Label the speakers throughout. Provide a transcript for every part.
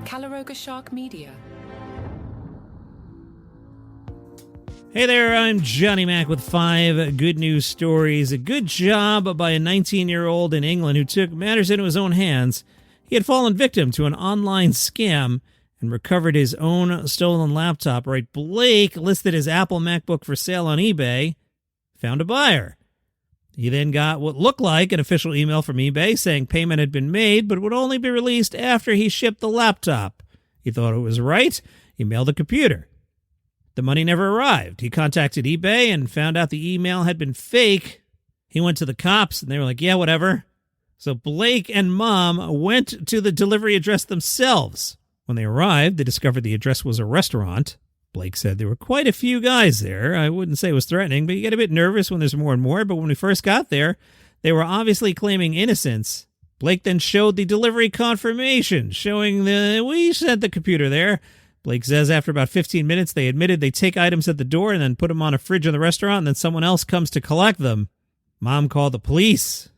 Speaker 1: Calaroga Shark Media.
Speaker 2: Hey there, I'm Johnny Mac with 5 good news stories. A good job by a 19-year-old in England who took matters into his own hands. He had fallen victim to an online scam and recovered his own stolen laptop. Right, Blake listed his Apple MacBook for sale on eBay, found a buyer. He then got what looked like an official email from eBay saying payment had been made, but would only be released after he shipped the laptop. He thought it was right. He mailed the computer. The money never arrived. He contacted eBay and found out the email had been fake. He went to the cops, and they were like, yeah, whatever. So Blake and Mom went to the delivery address themselves. When they arrived, they discovered the address was a restaurant. Blake said there were quite a few guys there. I wouldn't say it was threatening, but you get a bit nervous when there's more and more. But when we first got there, they were obviously claiming innocence. Blake then showed the delivery confirmation, showing we sent the computer there. Blake says after about 15 minutes, they admitted they take items at the door and then put them on a fridge in the restaurant, and then someone else comes to collect them. Mom called the police.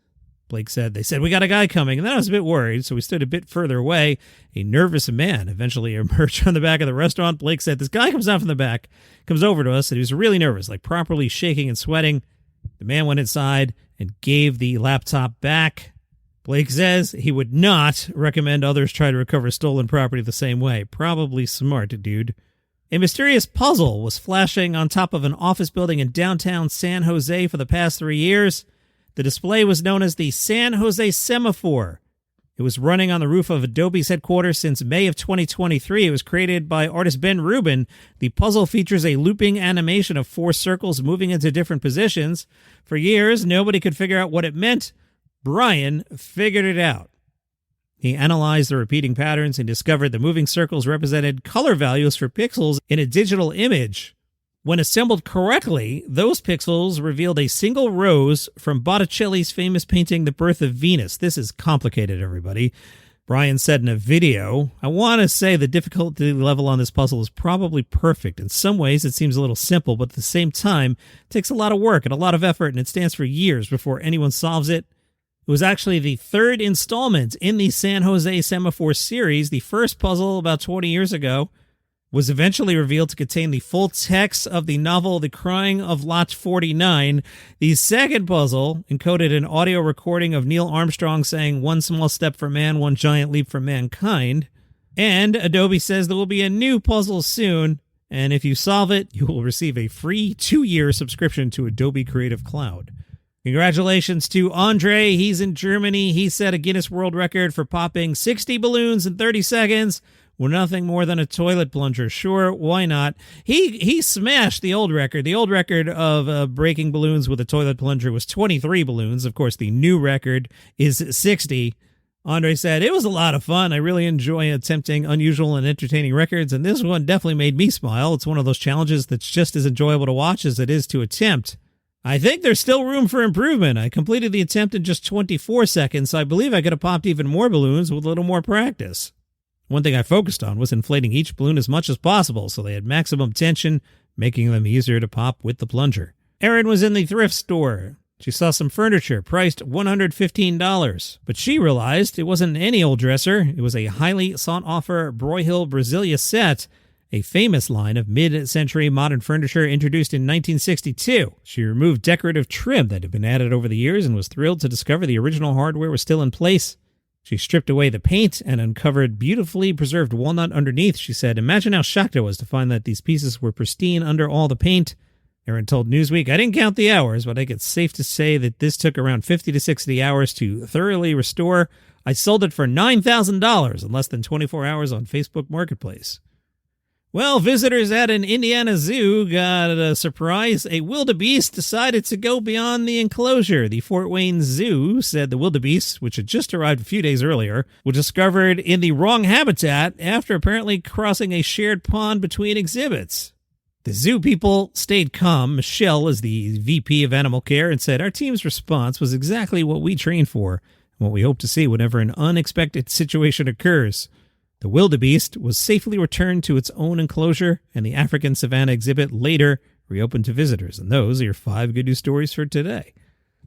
Speaker 2: Blake said, they said, we got a guy coming. And then I was a bit worried, so we stood a bit further away. A nervous man eventually emerged from the back of the restaurant. Blake said, this guy comes out from the back, comes over to us, and he was really nervous, like properly shaking and sweating. The man went inside and gave the laptop back. Blake says he would not recommend others try to recover stolen property the same way. Probably smart, dude. A mysterious puzzle was flashing on top of an office building in downtown San Jose for the past 3 years. The display was known as the San Jose Semaphore. It was running on the roof of Adobe's headquarters since May of 2023. It was created by artist Ben Rubin. The puzzle features a looping animation of 4 circles moving into different positions. For years, nobody could figure out what it meant. Brian figured it out. He analyzed the repeating patterns and discovered the moving circles represented color values for pixels in a digital image. When assembled correctly, those pixels revealed a single rose from Botticelli's famous painting, The Birth of Venus. This is complicated, everybody. Brian said in a video, I want to say the difficulty level on this puzzle is probably perfect. In some ways, it seems a little simple, but at the same time, it takes a lot of work and a lot of effort, and it stands for years before anyone solves it. It was actually the 3rd installment in the San Jose Semaphore series. The first puzzle, about 20 years ago, was eventually revealed to contain the full text of the novel The Crying of Lot 49. The second puzzle encoded an audio recording of Neil Armstrong saying, one small step for man, one giant leap for mankind. And Adobe says there will be a new puzzle soon, and if you solve it, you will receive a free 2-year subscription to Adobe Creative Cloud. Congratulations to Andre. He's in Germany. He set a Guinness World Record for popping 60 balloons in 30 seconds with nothing more than a toilet plunger. Sure, why not? He smashed the old record. The old record of breaking balloons with a toilet plunger was 23 balloons. Of course, the new record is 60. Andre said, it was a lot of fun. I really enjoy attempting unusual and entertaining records, and this one definitely made me smile. It's one of those challenges that's just as enjoyable to watch as it is to attempt. I think there's still room for improvement. I completed the attempt in just 24 seconds, so I believe I could have popped even more balloons with a little more practice. One thing I focused on was inflating each balloon as much as possible so they had maximum tension, making them easier to pop with the plunger. Erin was in the thrift store. She saw some furniture priced $115, but she realized it wasn't any old dresser. It was a highly sought-after Broyhill Brasilia set, a famous line of mid-century modern furniture introduced in 1962. She removed decorative trim that had been added over the years and was thrilled to discover the original hardware was still in place. She stripped away the paint and uncovered beautifully preserved walnut underneath. She said, imagine how shocked I was to find that these pieces were pristine under all the paint. Erin told Newsweek, I didn't count the hours, but I think it's safe to say that this took around 50 to 60 hours to thoroughly restore. I sold it for $9,000 in less than 24 hours on Facebook Marketplace. Well, visitors at an Indiana zoo got a surprise. A wildebeest decided to go beyond the enclosure. The Fort Wayne Zoo said the wildebeest, which had just arrived a few days earlier, was discovered in the wrong habitat after apparently crossing a shared pond between exhibits. The zoo people stayed calm. Michelle is the VP of Animal Care and said, our team's response was exactly what we trained for and what we hope to see whenever an unexpected situation occurs. The wildebeest was safely returned to its own enclosure, and the African savanna exhibit later reopened to visitors. And those are your 5 good news stories for today.